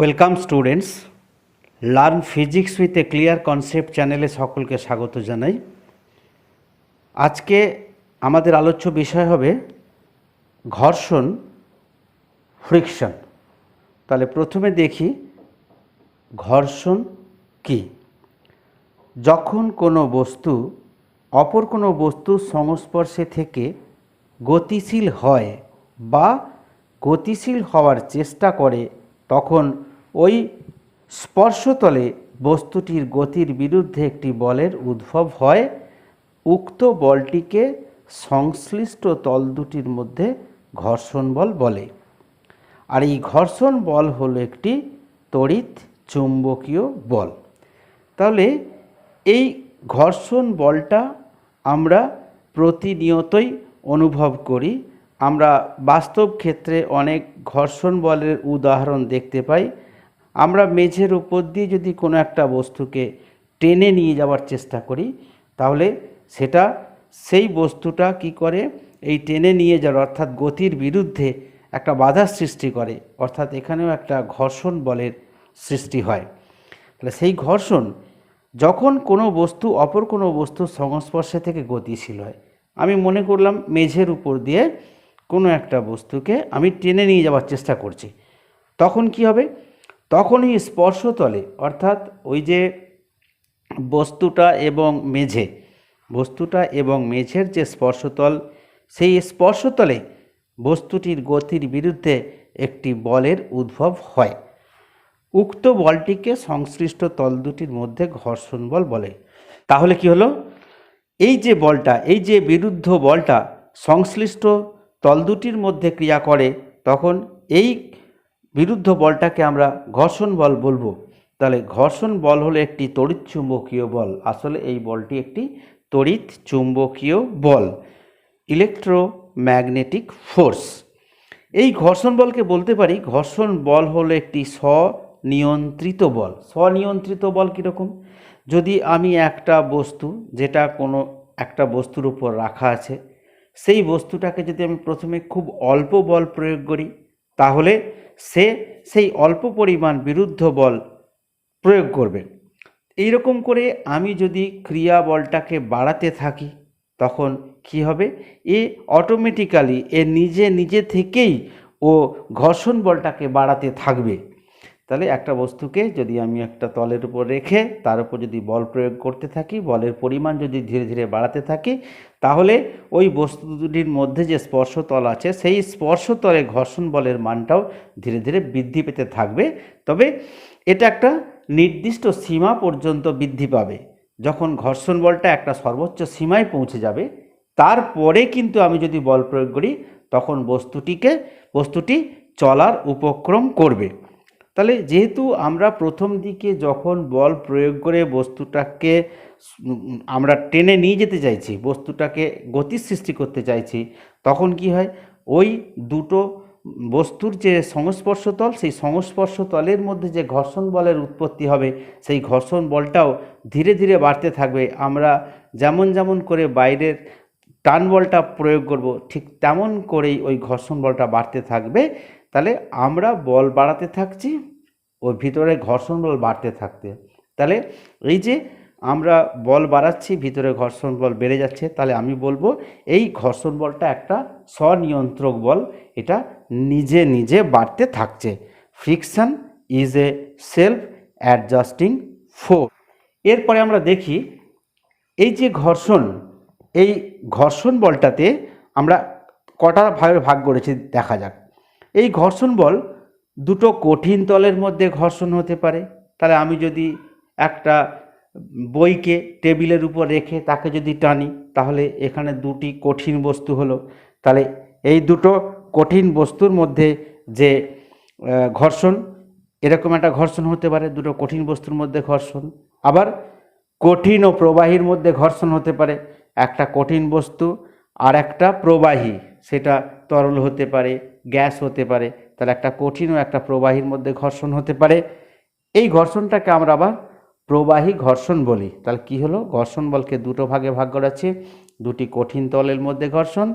Welcome students, learn physics with a clear concept চ্যানেলে সকলকে স্বাগত জানাই। আজকে আমাদের আলোচ্য বিষয় হবে ঘর্ষণ, ফ্রিকশন। তাহলে প্রথমে দেখি ঘর্ষণ কি। যখন কোনো বস্তু অপর কোনো বস্তুর সংস্পর্শে থেকে গতিশীল হয় বা গতিশীল হওয়ার চেষ্টা করে, তখন ওই স্পর্শতলে বস্তুটির গতির বিরুদ্ধে একটি বলের উদ্ভব হয়। উক্ত বলটিকে সংশ্লিষ্ট তল দুটির মধ্যে ঘর্ষণ বল বলে। আর এই ঘর্ষণ বল হলো একটি তড়িৎ চুম্বকীয় বল। তাহলে এই ঘর্ষণ বলটা আমরা প্রতিনিয়তই অনুভব করি। আমরা বাস্তব ক্ষেত্রে অনেক ঘর্ষণ বলের উদাহরণ দেখতে পাই। আমরা মেঝের উপর দিয়ে যদি কোনো একটা বস্তুকে টেনে নিয়ে যাওয়ার চেষ্টা করি, তাহলে সেটা সেই বস্তুটা কি করে, এই টেনে নিয়ে যাওয়ার অর্থাৎ গতির বিরুদ্ধে একটা বাধার সৃষ্টি করে, অর্থাৎ এখানেও একটা ঘর্ষণ বলের সৃষ্টি হয়। তাহলে সেই ঘর্ষণ যখন কোনো বস্তু অপর কোনো বস্তুর সংস্পর্শে থেকে গতিশীল হয়, আমি মনে করলাম মেঝের উপর দিয়ে কোনো একটা বস্তুকে আমি টেনে নিয়ে যাওয়ার চেষ্টা করছি, তখন কি হবে, তখনই স্পর্শতলে অর্থাৎ ওই যে বস্তুটা এবং মেঝের যে স্পর্শতল, সেই স্পর্শতলে বস্তুটির গতির বিরুদ্ধে একটি বলের উদ্ভব হয়। উক্ত বলটিকে সংশ্লিষ্ট তল দুটির মধ্যে ঘর্ষণ বল বলে। তাহলে কি হলো, এই যে বলটা, এই যে বিরুদ্ধ বলটা সংশ্লিষ্ট তল দুটির মধ্যে ক্রিয়া করে, তখন এই বিরুদ্ধ বলটাকে আমরা ঘর্ষণ বল বলবো। তাহলে ঘর্ষণ বল হলো একটি তড়িৎ চুম্বকীয় বল। আসলে এই বলটি একটি তড়িৎ চুম্বকীয় বল, ইলেকট্রোম্যাগনেটিক ফোর্স। এই ঘর্ষণ বলকে বলতে পারি, ঘর্ষণ বল হলো একটি স্বনিয়ন্ত্রিত বল। স্বনিয়ন্ত্রিত বল কীরকম, যদি আমি একটা বস্তু, যেটা কোনো একটা বস্তুর উপর রাখা আছে, সেই বস্তুটাকে যদি আমি প্রথমে খুব অল্প বল প্রয়োগ করি, তাহলে সে সেই অল্প পরিমাণ বিরুদ্ধ বল প্রয়োগ করবে। এইরকম করে আমি যদি ক্রিয়া বলটাকে বাড়াতে থাকি, তখন কি হবে, এ অটোমেটিক্যালি নিজে থেকেই ও ঘর্ষণ বলটাকে বাড়াতে থাকবে। তাহলে একটা বস্তুকে যদি আমি একটা তলের উপর রেখে তার উপর যদি বল প্রয়োগ করতে থাকি, বলের পরিমাণ যদি ধীরে ধীরে বাড়াতে থাকি, তাহলে ওই বস্তু দুটির মধ্যে যে স্পর্শতল আছে, সেই স্পর্শতলে ঘর্ষণ বলের মানটাও ধীরে ধীরে বৃদ্ধি পেতে থাকবে। তবে এটা একটা নির্দিষ্ট সীমা পর্যন্ত বৃদ্ধি পাবে। যখন ঘর্ষণ বলটা একটা সর্বোচ্চ সীমায় পৌঁছে যাবে, তারপরে কিন্তু আমি যদি বল প্রয়োগ করি, তখন বস্তুটি চলার উপক্রম করবে। তাহলে যেহেতু আমরা প্রথম দিকে যখন বল প্রয়োগ করে বস্তুটাকে আমরা টেনে নিয়ে যেতে চাইছি, বস্তুটাকে গতির সৃষ্টি করতে চাইছি, তখন কি হয়, ওই দুটো বস্তুর যে সংস্পর্শ তল, সেই সংস্পর্শ তলের মধ্যে যে ঘর্ষণ বলের উৎপত্তি হবে, সেই ঘর্ষণ বলটাও ধীরে ধীরে বাড়তে থাকবে। আমরা যেমন যেমন করে বাইরের টান বলটা প্রয়োগ করব, ঠিক তেমন করেই ওই ঘর্ষণ বলটা বাড়তে থাকবে। তাহলে আমরা বল বাড়াতে থাকছি, ওর ভিতরে ঘর্ষণ বল বাড়তে থাকতে। তাহলে এই যে আমরা বল বাড়াচ্ছি, ভিতরে ঘর্ষণ বল বেড়ে যাচ্ছে, তাহলে আমি বলবো এই ঘর্ষণ বলটা একটা স্বনিয়ন্ত্রক বল, এটা নিজে নিজে বাড়তে থাকছে। Friction is a self adjusting force. এরপরে আমরা দেখি এই যে ঘর্ষণ, এই ঘর্ষণ বলটাতে আমরা কটা ভাগে ভাগ করেছি দেখা যাক। এই ঘর্ষণ বল দুটো কঠিন তলের মধ্যে ঘর্ষণ হতে পারে। তাহলে আমি যদি একটা বইকে টেবিলের উপর রেখে তাকে যদি টানি, তাহলে এখানে দুটি কঠিন বস্তু হলো। তাহলে এই দুটো কঠিন বস্তুর মধ্যে যে ঘর্ষণ, এরকম একটা ঘর্ষণ হতে পারে, দুটো কঠিন বস্তুর মধ্যে ঘর্ষণ। আবার কঠিন ও প্রবাহীর মধ্যে ঘর্ষণ হতে পারে, একটা কঠিন বস্তু আর একটা প্রবাহী, সেটা তরল হতে পারে, গ্যাস হতে পারে। তাহলে একটা কঠিন ও একটা প্রবাহীর মধ্যে ঘর্ষণ হতে পারে। এই ঘর্ষণটাকে আমরা আবার প্রবাহী ঘর্ষণ বলি। তাহলে কি হলো, ঘর্ষণ বলকে দুটো ভাগে ভাগ করা আছে, দুটি কঠিন তলের মধ্যে ঘর্ষণ,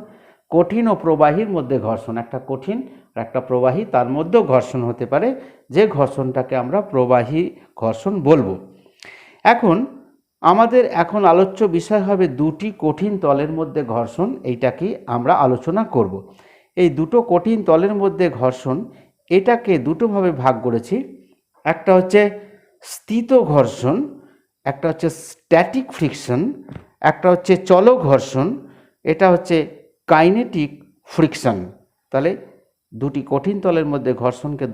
কঠিন ও প্রবাহীর মধ্যে ঘর্ষণ, একটা কঠিন আর একটা প্রবাহী, তার মধ্যেও ঘর্ষণ হতে পারে, যে ঘর্ষণটাকে আমরা প্রবাহী ঘর্ষণ বলবো। আমাদের এখন আলোচ্য বিষয় হবে দুটি কঠিন তলের মধ্যে ঘর্ষণ, এইটাকে আমরা আলোচনা করব। এই দুটো কঠিন তলের মধ্যে ঘর্ষণ, এটাকে দুটোভাবে ভাগ করেছি। একটা হচ্ছে স্থিত ঘর্ষণ, একটা হচ্ছে স্ট্যাটিক ফ্রিকশন, একটা হচ্ছে চল ঘর্ষণ, এটা হচ্ছে কাইনেটিক ফ্রিকশন। তাহলে দুটি কঠিন তলের মধ্যে ঘর্ষণকে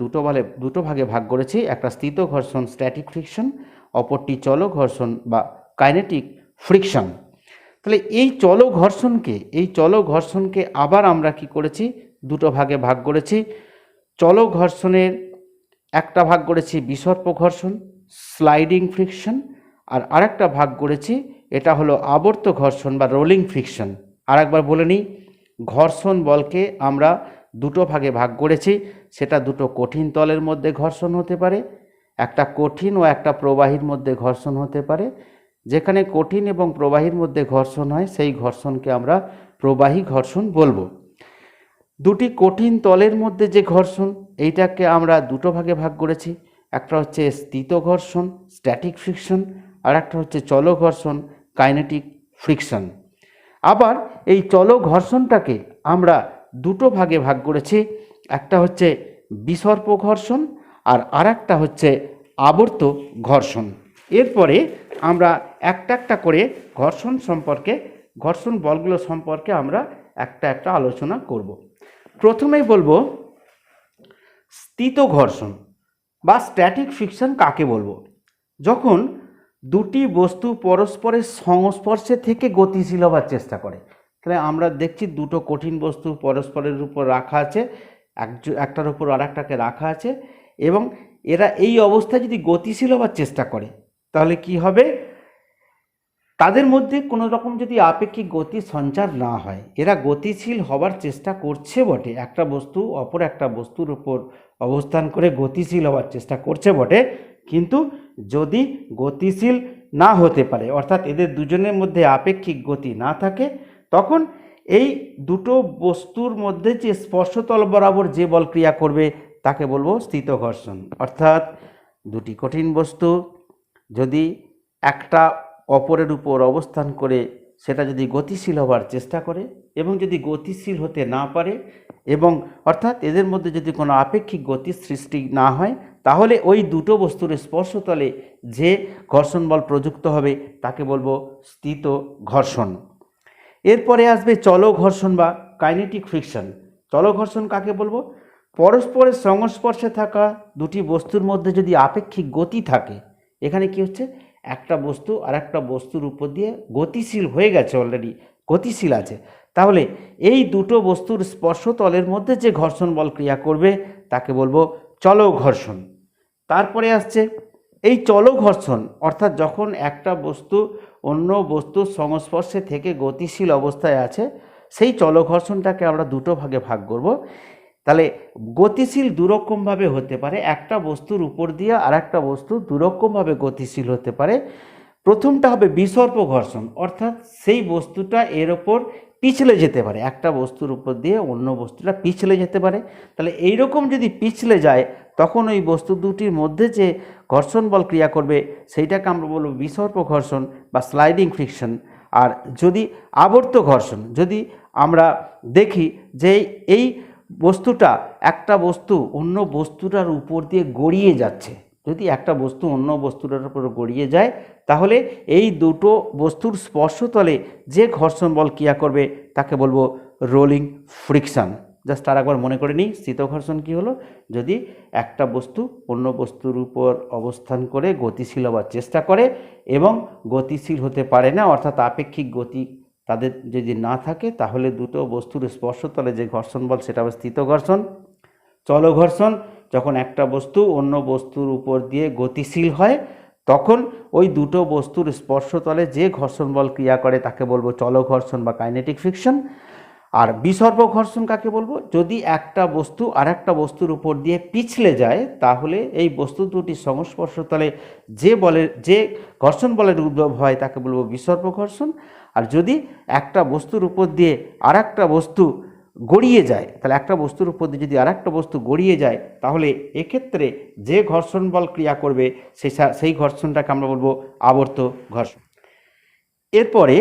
দুটো ভাগে ভাগ করেছি, একটা স্থিত ঘর্ষণ স্ট্যাটিক ফ্রিকশন, অপরটি চল ঘর্ষণ বা কাইনেটিক ফ্রিকশন। তাহলে এই চল ঘর্ষণকে আবার আমরা কি করেছি, দুটো ভাগে ভাগ করেছি। চল ঘর্ষণের একটা ভাগ করেছি বিসর্প ঘর্ষণ, স্লাইডিং ফ্রিকশন, আর আরেকটা ভাগ করেছি, এটা হলো আবর্ত ঘর্ষণ বা রোলিং ফ্রিকশন। আর একবার বলে নিই, ঘর্ষণ বলকে আমরা দুটো ভাগে ভাগ করেছি, সেটা দুটো কঠিন তলের মধ্যে ঘর্ষণ হতে পারে, একটা কঠিন ও একটা প্রবাহীর মধ্যে ঘর্ষণ হতে পারে। যেখানে কঠিন এবং প্রবাহীর মধ্যে ঘর্ষণ হয়, সেই ঘর্ষণকে আমরা প্রবাহী ঘর্ষণ বলবো। দুটি কঠিন তলের মধ্যে যে ঘর্ষণ, এইটাকে আমরা দুটো ভাগে ভাগ করেছি, একটা হচ্ছে স্থিত ঘর্ষণ স্ট্যাটিক ফ্রিকশন, আর একটা হচ্ছে চল ঘর্ষণ কাইনেটিক ফ্রিকশন। আবার এই চল ঘর্ষণটাকে আমরা দুটো ভাগে ভাগ করেছি, একটা হচ্ছে বিসর্প ঘর্ষণ আর আরেকটা হচ্ছে আবর্ত ঘর্ষণ। এরপরে আমরা একটা একটা করে ঘর্ষণ বলগুলো সম্পর্কে আমরা একটা আলোচনা করব। প্রথমেই বলবো স্থিত ঘর্ষণ বা স্ট্যাটিক ফ্রিকশন কাকে বলবো। যখন দুটি বস্তু পরস্পরের সংস্পর্শে থেকে গতিশীল হওয়ার চেষ্টা করে, তাহলে আমরা দেখছি দুটো কঠিন বস্তু পরস্পরের উপর রাখা আছে, একটার উপর আরেকটাকে রাখা আছে, এবং এরা এই অবস্থায় যদি গতিশীল হওয়ার চেষ্টা করে, তাহলে কি হবে, তাদের মধ্যে কোনো রকম যদি আপেক্ষিক গতি সঞ্চার না হয়, এরা গতিশীল হওয়ার চেষ্টা করছে বটে, একটা বস্তু অপর একটা বস্তুর উপর অবস্থান করে গতিশীল হওয়ার চেষ্টা করছে বটে, কিন্তু যদি গতিশীল না হতে পারে, অর্থাৎ এদের দুজনের মধ্যে আপেক্ষিক গতি না থাকে, তখন এই দুটো বস্তুর মধ্যে যে স্পর্শতল বরাবর যে বল ক্রিয়া করবে তাকে বলবো স্থিত ঘর্ষণ। অর্থাৎ দুটি কঠিন বস্তু যদি একটা অপরের উপর অবস্থান করে সেটা যদি গতিশীল হওয়ার চেষ্টা করে এবং যদি গতিশীল হতে না পারে, এবং অর্থাৎ এদের মধ্যে যদি কোনো আপেক্ষিক গতির সৃষ্টি না হয়, তাহলে ওই দুটো বস্তুর স্পর্শতলে যে ঘর্ষণ বল প্রযুক্ত হবে তাকে বলবো স্থিত ঘর্ষণ। এরপরে আসবে চল ঘর্ষণ বা কাইনেটিক ফ্রিকশন। চল ঘর্ষণ কাকে বলবো, পরস্পরের সংস্পর্শে থাকা দুটি বস্তুর মধ্যে যদি আপেক্ষিক গতি থাকে, এখানে কি হচ্ছে, একটা বস্তু আর একটা বস্তুর উপর দিয়ে গতিশীল হয়ে গেছে, অলরেডি গতিশীল আছে, তাহলে এই দুটো বস্তুর স্পর্শতলের মধ্যে যে ঘর্ষণ বল ক্রিয়া করবে তাকে বলবো চল ঘর্ষণ। তারপরে আসছে এই চল ঘর্ষণ, অর্থাৎ যখন একটা বস্তু অন্য বস্তুর সংস্পর্শে থেকে গতিশীল অবস্থায় আছে, সেই চল ঘর্ষণটাকে আমরা দুটো ভাগে ভাগ করব। তাহলে গতিশীল দুরকমভাবে হতে পারে, একটা বস্তুর উপর দিয়ে আর একটা বস্তু দুরকমভাবে গতিশীল হতে পারে। প্রথমটা হবে বিসর্প ঘর্ষণ, অর্থাৎ সেই বস্তুটা এর ওপর পিছলে যেতে পারে, একটা বস্তুর উপর দিয়ে অন্য বস্তুটা পিছলে যেতে পারে। তাহলে এইরকম যদি পিছলে যায়, তখন ওই বস্তু দুটির মধ্যে যে ঘর্ষণ বল ক্রিয়া করবে সেইটাকে আমরা বলবো বিসর্প ঘর্ষণ বা স্লাইডিং ফ্রিকশন। আর যদি আবর্ত ঘর্ষণ, যদি আমরা দেখি যে এই বস্তুটা একটা বস্তু অন্য বস্তুটার উপর দিয়ে গড়িয়ে যাচ্ছে, যদি একটা বস্তু অন্য বস্তুটার উপর গড়িয়ে যায়, তাহলে এই দুটো বস্তুর স্পর্শতলে যে ঘর্ষণ বল ক্রিয়া করবে তাকে বলবো রোলিং ফ্রিকশন। জাস্ট আর একবার মনে করে নিই, স্থিত ঘর্ষণ কী হলো, যদি একটা বস্তু অন্য বস্তুর উপর অবস্থান করে গতিশীল হওয়ার চেষ্টা করে এবং গতিশীল হতে পারে না, অর্থাৎ আপেক্ষিক গতি তাদের যদি না থাকে, তাহলে দুটো বস্তুর স্পর্শতলে যে ঘর্ষণ বল সেটা হবে স্থিত ঘর্ষণ। চল ঘর্ষণ, যখন একটা বস্তু অন্য বস্তুর উপর দিয়ে গতিশীল হয়, তখন ওই দুটো বস্তুর স্পর্শতলে যে ঘর্ষণ বল ক্রিয়া করে তাকে বলবো চল ঘর্ষণ বা কাইনেটিক ফ্রিকশন। আর বিসর্প ঘর্ষণ কাকে বলবো? যদি একটা বস্তু আর একটা বস্তুর উপর দিয়ে পিছলে যায় তাহলে এই বস্তু দুটির সংস্পর্শতলে যে ঘর্ষণ বলের উদ্ভব হয় তাকে বলবো বিসর্প ঘর্ষণ। আর যদি একটা বস্তুর উপর দিয়ে আর একটা বস্তু গড়িয়ে যায়, তাহলে একটা বস্তুর উপর দিয়ে যদি আর একটা বস্তু গড়িয়ে যায় তাহলে এক্ষেত্রে যে ঘর্ষণ বল ক্রিয়া করবে সেই ঘর্ষণটাকে আমরা বলবো আবর্ত ঘর্ষণ। এরপরে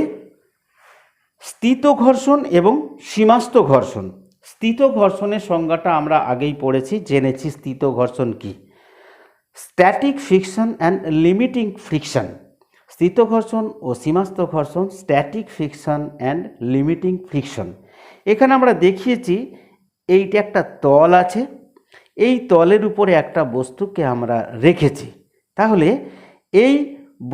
স্থিত ঘর্ষণ এবং সীমাস্থ ঘর্ষণ। স্থিত ঘর্ষণের সংজ্ঞাটা আমরা আগেই পড়েছি, জেনেছি স্থিত ঘর্ষণ কি। Static friction and limiting friction. স্থিত ঘর্ষণ ও সীমাস্থ ঘর্ষণ, static friction and limiting friction. এখানে আমরা দেখিয়েছি এইটা একটা তল আছে, এই তলের উপরে একটা বস্তুকে আমরা রেখেছি। তাহলে এই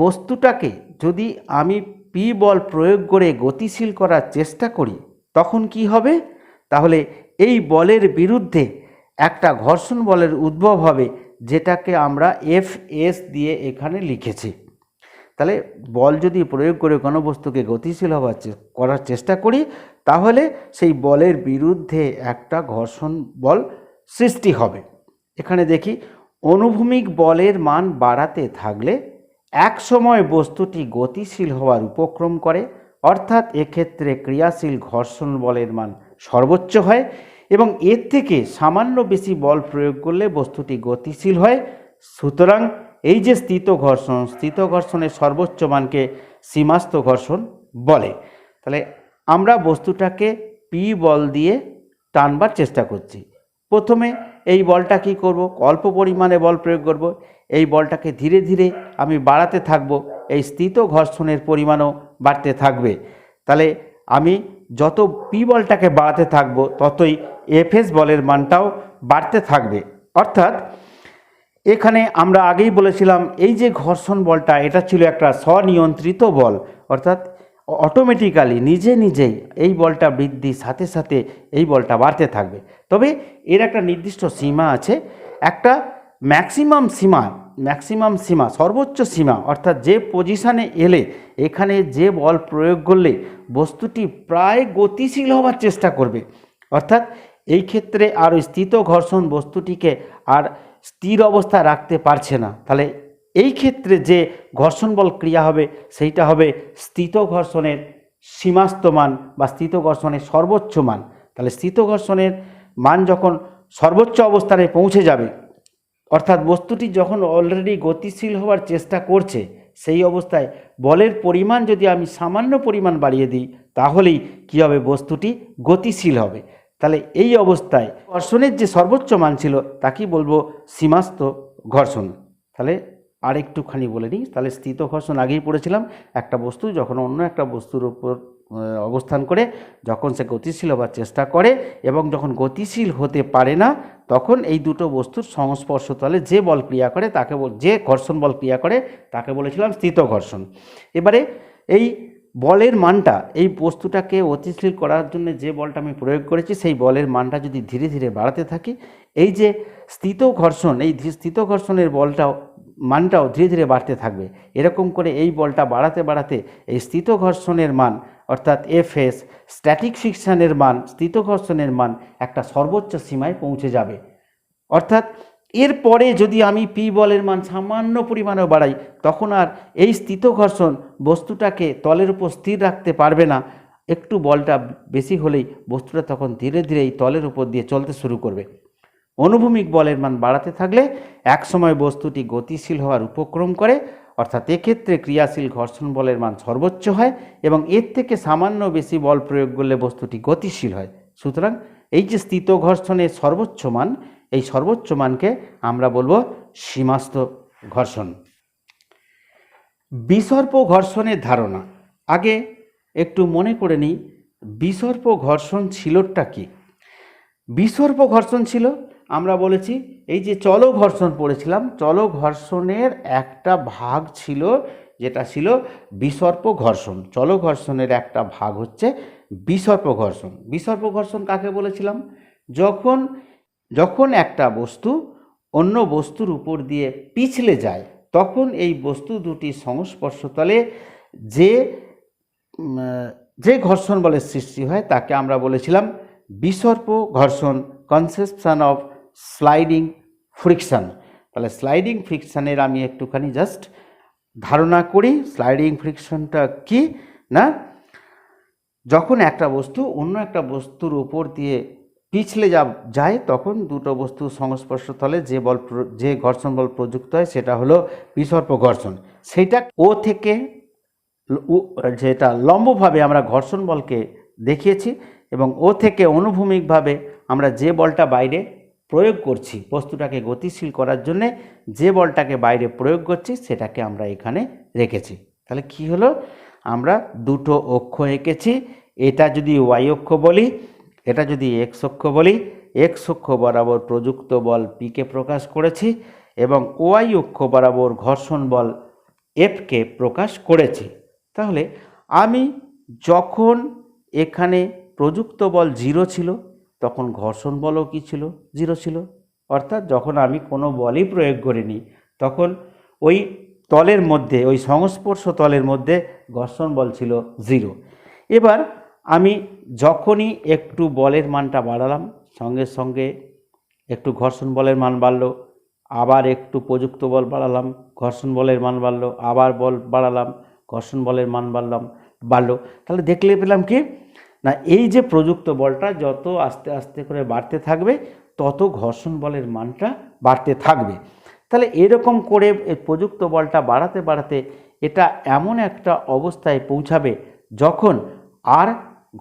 বস্তুটাকে যদি আমি পি বল প্রয়োগ করে গতিশীল করার চেষ্টা করি তখন কি হবে? তাহলে এই বলের বিরুদ্ধে একটা ঘর্ষণ বলের উদ্ভব হবে, যেটাকে আমরা Fs দিয়ে এখানে লিখেছি। তাহলে বল যদি প্রয়োগ করে কোনো বস্তুকে গতিশীল করার চেষ্টা করি তাহলে সেই বলের বিরুদ্ধে একটা ঘর্ষণ বল সৃষ্টি হবে। এখানে দেখি, অনুভূমিক বলের মান বাড়াতে থাকলে এক সময় বস্তুটি গতিশীল হওয়ার উপক্রম করে, অর্থাৎ এক্ষেত্রে ক্রিয়াশীল ঘর্ষণ বলের মান সর্বোচ্চ হয় এবং এর থেকে সামান্য বেশি বল প্রয়োগ করলে বস্তুটি গতিশীল হয়। সুতরাং এই যে স্থিত ঘর্ষণের সর্বোচ্চ মানকে সীমাস্থ ঘর্ষণ বলে। তাহলে আমরা বস্তুটাকে পি বল দিয়ে টানবার চেষ্টা করছি। প্রথমে এই বলটা কি করব? অল্প পরিমাণে বল প্রয়োগ করব। এই বলটাকে ধীরে ধীরে আমি বাড়াতে থাকব, এই স্থিত ঘর্ষণের পরিমাণও বাড়তে থাকবে। তাহলে আমি যত পি বলটাকে বাড়াতে থাকব ততই এফএস বলের মানটাও বাড়তে থাকবে। অর্থাৎ এখানে আমরা আগেই বলেছিলাম এই যে ঘর্ষণ বলটা এটা ছিল একটা স্বনিয়ন্ত্রিত বল, অর্থাৎ অটোমেটিক্যালি নিজেই এই বলটা বৃদ্ধির সাথে সাথে এই বলটা বাড়তে থাকবে। তবে এর একটা নির্দিষ্ট সীমা আছে, একটা ম্যাক্সিমাম সীমা সর্বোচ্চ সীমা, অর্থাৎ যে পজিশানে এলে এখানে যে বল প্রয়োগ করলে বস্তুটি প্রায় গতিশীল হওয়ার চেষ্টা করবে। অর্থাৎ এই ক্ষেত্রে আর স্থিত ঘর্ষণ বস্তুটিকে আর স্থির অবস্থায় রাখতে পারছে না। তাহলে এই ক্ষেত্রে যে ঘর্ষণ বল ক্রিয়া হবে সেইটা হবে স্থিত ঘর্ষণের সীমাস্থ মান বা স্থিত ঘর্ষণের সর্বোচ্চ মান। তাহলে স্থিত ঘর্ষণের মান যখন সর্বোচ্চ অবস্থানে পৌঁছে যাবে, অর্থাৎ বস্তুটি যখন অলরেডি গতিশীল হওয়ার চেষ্টা করছে, সেই অবস্থায় বলের পরিমাণ যদি আমি সামান্য পরিমাণ বাড়িয়ে দিই তাহলেই কী হবে? বস্তুটি গতিশীল হবে। তাহলে এই অবস্থায় ঘর্ষণের যে সর্বোচ্চ মান ছিল তাকেই বলবো সীমাস্থ ঘর্ষণ। তাহলে আর একটুখানি বলে নিই। তাহলে স্থিত ঘর্ষণ আগেই পড়েছিলাম, একটা বস্তু যখন অন্য একটা বস্তুর উপর অবস্থান করে যখন সে গতিশীল হবার চেষ্টা করে এবং যখন গতিশীল হতে পারে না তখন এই দুটো বস্তুর সংস্পর্শতলে যে বল ক্রিয়া করে যে ঘর্ষণ বল ক্রিয়া করে তাকে বলেছিলাম স্থিত ঘর্ষণ। এবারে এই বলের মানটা, এই বস্তুটাকে গতিশীল করার জন্য যে বলটা আমি প্রয়োগ করেছি সেই বলের মানটা যদি ধীরে ধীরে বাড়াতে থাকি, এই যে স্থিত ঘর্ষণ, এই স্থিত ঘর্ষণের মানটাও ধীরে ধীরে বাড়তে থাকবে। এরকম করে এই বলটা বাড়াতে এই স্থিত ঘর্ষণের মান অর্থাৎ এফএস স্ট্যাটিক ফ্রিকশনের মান, স্থিত ঘর্ষণের মান একটা সর্বোচ্চ সীমায় পৌঁছে যাবে। অর্থাৎ এরপরে যদি আমি পি বলের মান সামান্য পরিমাণেও বাড়াই তখন আর এই স্থিত ঘর্ষণ বস্তুটাকে তলের উপর স্থির রাখতে পারবে না। একটু বলটা বেশি হলেই বস্তুটা তখন ধীরে ধীরে এই তলের উপর দিয়ে চলতে শুরু করবে। অনুভূমিক বলের মান বাড়াতে থাকলে একসময় বস্তুটি গতিশীল হওয়ার উপক্রম করে, অর্থাৎ এক্ষেত্রে ক্রিয়াশীল ঘর্ষণ বলের মান সর্বোচ্চ হয় এবং এর থেকে সামান্য বেশি বল প্রয়োগ করলে বস্তুটি গতিশীল হয়। সুতরাং এই যে স্থিত ঘর্ষণের সর্বোচ্চ মান, এই সর্বোচ্চ মানকে আমরা বলবো সীমাস্থ ঘর্ষণ। বিসর্প ঘর্ষণের ধারণা আগে একটু মনে করে নিই, বিসর্প ঘর্ষণ ছিলটা কি? বিসর্প ঘর্ষণ ছিল, আমরা বলেছি এই যে চল ঘর্ষণ পড়েছিলাম, চল ঘর্ষণের একটা ভাগ ছিল যেটা ছিল বিসর্প ঘর্ষণ। চল ঘর্ষণের একটা ভাগ হচ্ছে বিসর্প ঘর্ষণ। বিসর্প ঘর্ষণ কাকে বলেছিলাম? যখন একটা বস্তু অন্য বস্তুর উপর দিয়ে পিছলে যায় তখন এই বস্তু দুটি সংস্পর্শতলে যে যে ঘর্ষণ বলের সৃষ্টি হয় তাকে আমরা বলেছিলাম বিসর্প ঘর্ষণ, কনসেপশন অফ স্লাইডিং ফ্রিকশন। তাহলে স্লাইডিং ফ্রিকশনের আমি একটুখানি জাস্ট ধারণা করি। স্লাইডিং ফ্রিকশনটা কি না, যখন একটা বস্তু অন্য একটা বস্তুর উপর দিয়ে পিছলে যায় তখন দুটো বস্তুর সংস্পর্শ তলে যে ঘর্ষণ বল প্রযুক্ত হয় সেটা হলো বিসর্প ঘর্ষণ। সেটা ও থেকে যেটা লম্বভাবে আমরা ঘর্ষণ বলকে দেখিয়েছি এবং ও থেকে অনুভূমিকভাবে আমরা যে বলটা বাইরে প্রয়োগ করছি বস্তুটাকে গতিশীল করার জন্যে, যে বলটাকে বাইরে প্রয়োগ করছি সেটাকে আমরা এখানে রেখেছি। তাহলে কি হলো, আমরা দুটো অক্ষ এঁকেছি। এটা যদি ওয়াই অক্ষ বলি, এটা যদি এক্স অক্ষ বলি, এক্স অক্ষ বরাবর প্রযুক্ত বল পিকে প্রকাশ করেছি এবং ওয়াই অক্ষ বরাবর ঘর্ষণ বল এফকে প্রকাশ করেছি। তাহলে আমি যখন এখানে প্রযুক্ত বল 0 ছিল তখন ঘর্ষণ বলও কি ছিল, 0 ছিল। অর্থাৎ যখন আমি কোনো বলই প্রয়োগ করিনি তখন ওই তলের মধ্যে, ওই সংস্পর্শ তলের মধ্যে ঘর্ষণ বল ছিল 0। এবার আমি যখনই একটু বলের মানটা বাড়ালাম সঙ্গে সঙ্গে একটু ঘর্ষণ বলের মান বাড়লো, আবার একটু প্রযুক্ত বল বাড়ালাম, ঘর্ষণ বলের মান বাড়লো, আবার বল বাড়ালাম, ঘর্ষণ বলের মান বাড়লো। তাহলে দেখলে পেলাম কি না, এই যে প্রযুক্ত বলটা যত আস্তে আস্তে করে বাড়তে থাকবে তত ঘর্ষণ বলের মানটা বাড়তে থাকবে। তাহলে এরকম করে প্রযুক্ত বলটা বাড়াতে বাড়াতে এটা এমন একটা অবস্থায় পৌঁছাবে যখন আর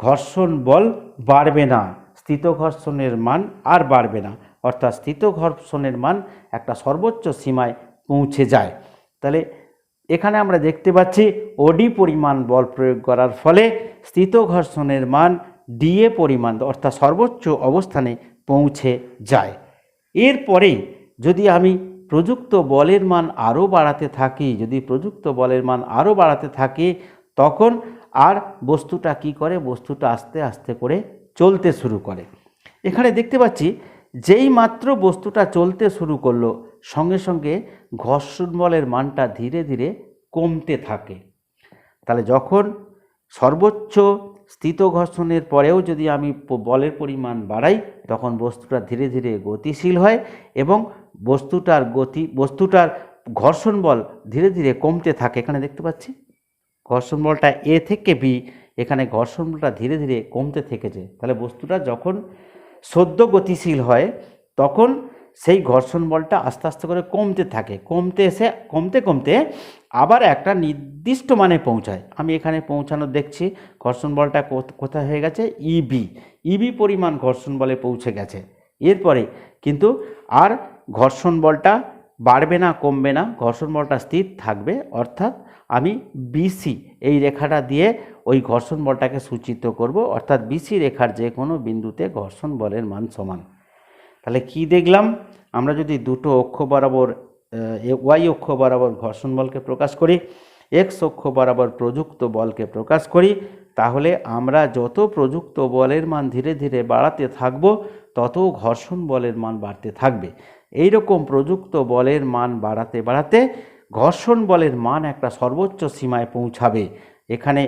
ঘর্ষণ বল বাড়বে না, স্থিত ঘর্ষণের মান আর বাড়বে না, অর্থাৎ স্থিত ঘর্ষণের মান একটা সর্বোচ্চ সীমায় পৌঁছে যায়। তাহলে এখানে আমরা দেখতে পাচ্ছি ওডি পরিমাণ বল প্রয়োগ করার ফলে স্থিত ঘর্ষণের মান ডিএ পরিমাণ অর্থাৎ সর্বোচ্চ অবস্থানে পৌঁছে যায়। এরপরে যদি আমি প্রযুক্ত বলের মান আরও বাড়াতে থাকি, যদি প্রযুক্ত বলের মান আরও বাড়াতে থাকি তখন আর বস্তুটা কি করে, বস্তুটা আস্তে আস্তে করে চলতে শুরু করে। এখানে দেখতে পাচ্ছি যেই মাত্র বস্তুটা চলতে শুরু করলো সঙ্গে সঙ্গে ঘর্ষণ বলের মানটা ধীরে ধীরে কমতে থাকে। তাহলে যখন সর্বোচ্চ স্থিত ঘর্ষণের পরেও যদি আমি বলের পরিমাণ বাড়াই তখন বস্তুটা ধীরে ধীরে গতিশীল হয় এবং বস্তুটার ঘর্ষণ বল ধীরে ধীরে কমতে থাকে। এখানে দেখতে পাচ্ছি ঘর্ষণ বলটা এ থেকে বি, এখানে ঘর্ষণ বলটা ধীরে ধীরে কমতে থেকেছে। তাহলে বস্তুটা যখন সদ্য গতিশীল হয় তখন সেই ঘর্ষণ বলটা আস্তে আস্তে করে কমতে থাকে, কমতে কমতে আবার একটা নির্দিষ্ট মানে পৌঁছায়। আমি এখানে পৌঁছানো দেখছি ঘর্ষণ বলটা কোথায় হয়ে গেছে, ইবি পরিমাণ ঘর্ষণ বলে পৌঁছে গেছে। এরপরে কিন্তু আর ঘর্ষণ বলটা বাড়বে না, কমবে না, ঘর্ষণ বলটা স্থির থাকবে। অর্থাৎ আমি বিসি এই রেখাটা দিয়ে ওই ঘর্ষণ বলটাকে সূচিত করব, অর্থাৎ বিসি রেখার যে কোনো বিন্দুতে ঘর্ষণ বলের মান সমান। তাহলে কি দেখলাম, আমরা যদি দুটো অক্ষ বরাবর ওয়াই অক্ষ বরাবর ঘর্ষণ বলকে প্রকাশ করি, এক্স অক্ষ বরাবর প্রযুক্ত বলকে প্রকাশ করি, তাহলে আমরা যত প্রযুক্ত বলের মান ধীরে ধীরে বাড়াতে থাকব তত ঘর্ষণ বলের মান বাড়তে থাকবে। এই রকম প্রযুক্ত বলের মান বাড়াতে বাড়াতে ঘর্ষণ বলের মান একটা সর্বোচ্চ সীমায় পৌঁছাবে। এখানে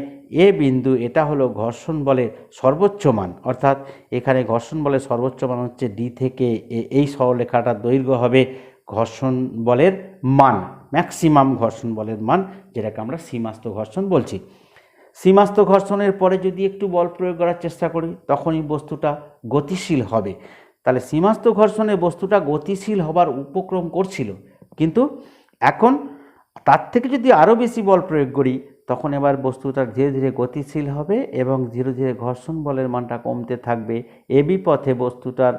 এ বিন্দু, এটা হলো ঘর্ষণ বলের সর্বোচ্চ মান, অর্থাৎ এখানে ঘর্ষণ বলের সর্বোচ্চ মান হচ্ছে ডি থেকে এই সরলরেখাটার দৈর্ঘ্য হবে ঘর্ষণ বলের মান, ম্যাক্সিমাম ঘর্ষণ বলের মান, যেটাকে আমরা সীমাস্থ ঘর্ষণ বলছি। সীমাস্থ ঘর্ষণের পরে যদি একটু বল প্রয়োগ করার চেষ্টা করি তখনই বস্তুটা গতিশীল হবে। তাহলে সীমাস্থ ঘর্ষণে বস্তুটা গতিশীল হবার উপক্রম করছিল, কিন্তু এখন তার থেকে যদি আরও বেশি বল প্রয়োগ করি তখন এবার বস্তুটা ধীরে ধীরে গতিশীল হবে এবং ধীরে ধীরে ঘর্ষণ বলের মানটা কমতে থাকবে। এবি পথে বস্তুটার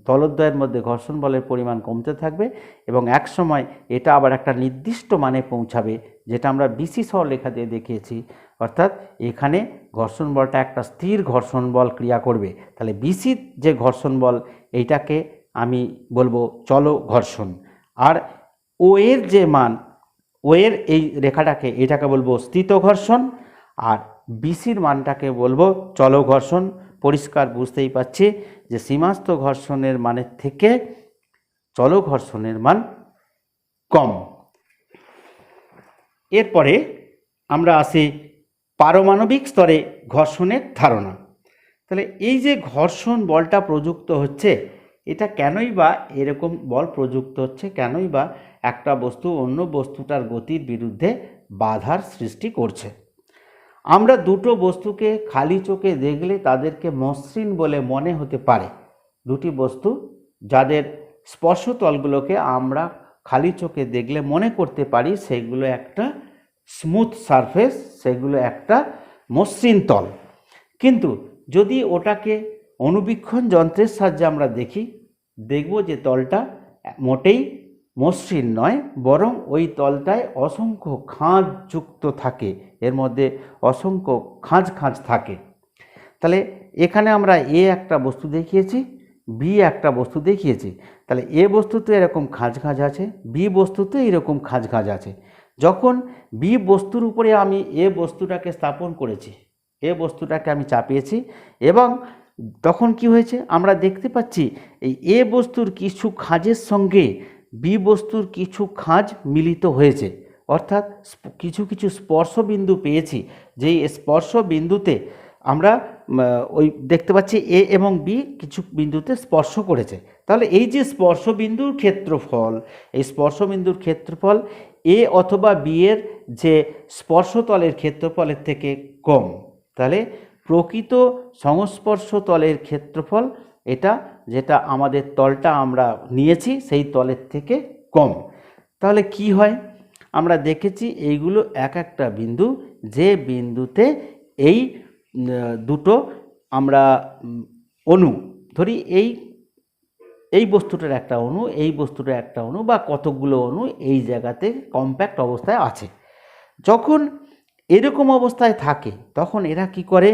তলদ্বয়ের মধ্যে ঘর্ষণ বলের পরিমাণ কমতে থাকবে এবং এক সময় এটা আবার একটা নির্দিষ্ট মানে পৌঁছাবে, যেটা আমরা বিসি সরলরেখা দিয়ে দেখিয়েছি। অর্থাৎ এখানে ঘর্ষণ বলটা একটা স্থির ঘর্ষণ বল ক্রিয়া করবে। তাহলে বিসির যে ঘর্ষণ বল এইটাকে আমি বলবো চল ঘর্ষণ, আর ও এর যে মান, ও এর এই রেখাটাকে, এটাকে বলবো স্থিত ঘর্ষণ, আর বিসির মানটাকে বলবো চল ঘর্ষণ। পরিষ্কার বুঝতেই পাচ্ছি যে সীমাস্থ ঘর্ষণের মানের থেকে চল ঘর্ষণের মান কম। এরপরে আমরা আসি পারমাণবিক স্তরে ঘর্ষণের ধারণা। তাহলে এই যে ঘর্ষণ বলটা প্রযুক্ত হচ্ছে, এটা কেনই বা এরকম বল প্রযুক্ত হচ্ছে, কেনই বা একটা বস্তু অন্য বস্তুটার গতির বিরুদ্ধে বাধার সৃষ্টি করছে। আমরা দুটো বস্তুকে খালি চোখে দেখলে তাদেরকে মসৃণ বলে মনে হতে পারে। দুটি বস্তু যাদের স্পর্শতলগুলোকে আমরা খালি চোখে দেখলে মনে করতে পারি সেগুলো একটা স্মুথ সারফেস, সেগুলো একটা মসৃণ তল। কিন্তু যদি ওটাকে অণুবীক্ষণ যন্ত্রের সাহায্যে আমরা দেখব যে তলটা মোটেই মসৃণ নয়, বরং ওই তলটায় অসংখ্য খাঁজ যুক্ত থাকে, এর মধ্যে অসংখ্য খাঁজ থাকে। তাহলে এখানে আমরা এ একটা বস্তু দেখিয়েছি, বি একটা বস্তু দেখিয়েছি। তাহলে এ বস্তুতে এরকম খাঁজ আছে, বি বস্তুতে এরকম খাঁজ আছে। যখন বি বস্তুর উপরে আমি এ বস্তুটাকে স্থাপন করেছি, এ বস্তুটাকে আমি চাপিয়েছি, এবং তখন কি হয়েছে আমরা দেখতে পাচ্ছি এই এ বস্তুর কিছু খাঁজের সঙ্গে বি বস্তুর কিছু খাঁজ মিলিত হয়েছে, অর্থাৎ কিছু স্পর্শ বিন্দু পেয়েছি, যেই স্পর্শ বিন্দুতে আমরা ওই দেখতে পাচ্ছি এ এবং বি কিছু বিন্দুতে স্পর্শ করেছে। তাহলে এই যে স্পর্শবিন্দুর ক্ষেত্রফল, এই স্পর্শবিন্দুর ক্ষেত্রফল এ অথবা বি এর যে স্পর্শতলের ক্ষেত্রফলের থেকে কম। তাহলে প্রকৃত সংস্পর্শ তলের ক্ষেত্রফল এটা, যেটা আমাদের তলটা আমরা নিয়েছি সেই তলের থেকে কম। তাহলে কি হয় আমরা দেখেছি এইগুলো এক একটা বিন্দু, যে বিন্দুতে এই দুটো আমরা অণু ধরি, এই বস্তুটার একটা অণু, এই বস্তুটার একটা অণু বা কতগুলো অণু এই জায়গাতে কম্প্যাক্ট অবস্থায় আছে। যখন এরকম অবস্থায় থাকে তখন এরা কি করে,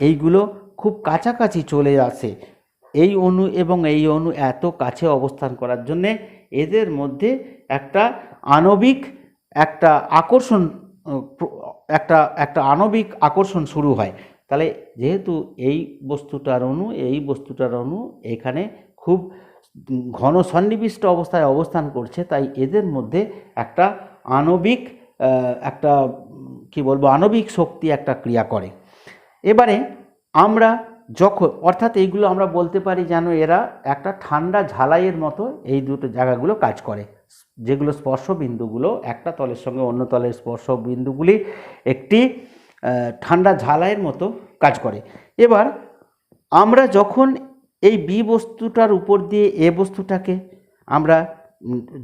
এইগুলো খুব কাছাকাছি চলে আসে। এই অণু এবং এই অণু এত কাছে অবস্থান করার জন্যে এদের মধ্যে একটা আণবিক আকর্ষণ শুরু হয়। তাহলে যেহেতু এই বস্তুটার অণু এই বস্তুটার অণু এখানে খুব ঘন সন্নিবিষ্ট অবস্থায় অবস্থান করছে, তাই এদের মধ্যে একটা আণবিক আণবিক শক্তি একটা ক্রিয়া করে। এবারে আমরা যখন অর্থাৎ এইগুলো আমরা বলতে পারি যেন এরা একটা ঠান্ডা ঝালাইয়ের মতো এই দুটো জায়গাগুলো কাজ করে, যেগুলো স্পর্শ বিন্দুগুলো একটা তলের সঙ্গে অন্য তলের স্পর্শ বিন্দুগুলি একটি ঠান্ডা ঝালাইয়ের মতো কাজ করে। এবার আমরা যখন এই বি বস্তুটার উপর দিয়ে এ বস্তুটাকে আমরা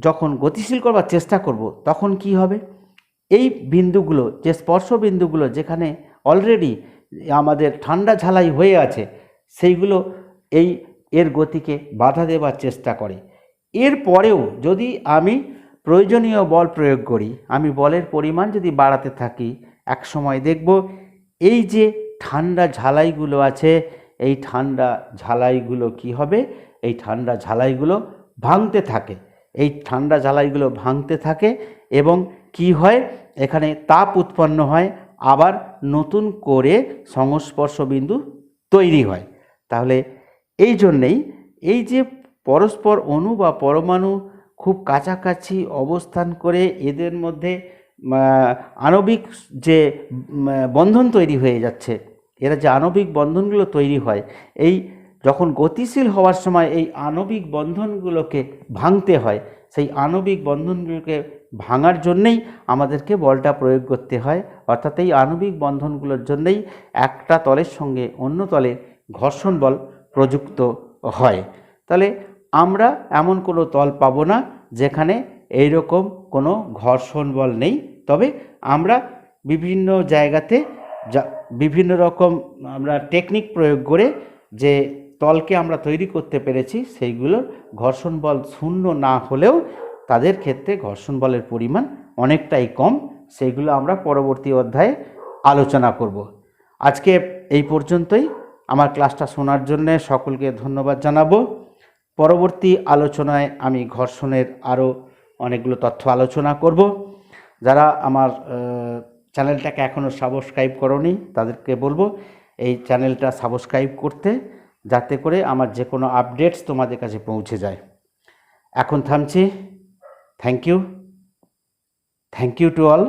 যখন গতিশীল করবার চেষ্টা করব, তখন কি হবে, এই বিন্দুগুলো যে স্পর্শ বিন্দুগুলো যেখানে অলরেডি আমাদের ঠান্ডা ঝালাই হয়ে আছে, সেইগুলো এর গতিকে বাধা দেবার চেষ্টা করে। এরপরেও যদি আমি প্রয়োজনীয় বল প্রয়োগ করি, আমি বলের পরিমাণ যদি বাড়াতে থাকি, এক সময় দেখব এই যে ঠান্ডা ঝালাইগুলো আছে, এই ঠান্ডা ঝালাইগুলো কি হবে, এই ঠান্ডা ঝালাইগুলো ভাঙতে থাকে, এই ঠান্ডা ঝালাইগুলো ভাঙতে থাকে এবং কি হয়, এখানে তাপ উৎপন্ন হয়, আবার নতুন করে সংস্পর্শ বিন্দু তৈরি হয়। তাহলে এই জন্যেই এই যে পরস্পর অণু বা পরমাণু খুব কাছাকাছি অবস্থান করে এদের মধ্যে আণবিক যে বন্ধন তৈরি হয়ে যাচ্ছে, এরা যে আণবিক বন্ধনগুলো তৈরি হয়, এই যখন গতিশীল হওয়ার সময় এই আণবিক বন্ধনগুলোকে ভাঙতে হয়, সেই আণবিক বন্ধনগুলোকে ভাঙার জন্যেই আমাদেরকে বলটা প্রয়োগ করতে হয়। অর্থাৎ এই আণবিক বন্ধনগুলোর জন্যেই একটা তলের সঙ্গে অন্য তলে ঘর্ষণ বল প্রযুক্ত হয়। তাহলে আমরা এমন কোনো তল পাবো না যেখানে এই রকম কোনো ঘর্ষণ বল নেই। তবে আমরা বিভিন্ন জায়গাতে বিভিন্ন রকম আমরা টেকনিক প্রয়োগ করে যে তলকে আমরা তৈরি করতে পেরেছি, সেইগুলোর ঘর্ষণ বল শূন্য না হলেও তাদের ক্ষেত্রে ঘর্ষণ বলের পরিমাণ অনেকটাই কম। সেইগুলো আমরা পরবর্তী অধ্যায়ে আলোচনা করব। আজকে এই পর্যন্তই। আমার ক্লাসটা শোনার জন্য সকলকে ধন্যবাদ জানাবো। পরবর্তী আলোচনায় আমি ঘর্ষণের আরও অনেকগুলো তথ্য আলোচনা করব। যারা আমার চ্যানেলটাকে এখনও সাবস্ক্রাইব করোনি তাদেরকে বলবো এই চ্যানেলটা সাবস্ক্রাইব করতে, যাতে করে আমার যে কোনো আপডেটস তোমাদের কাছে পৌঁছে যায়। এখন থামছি। Thank you to all.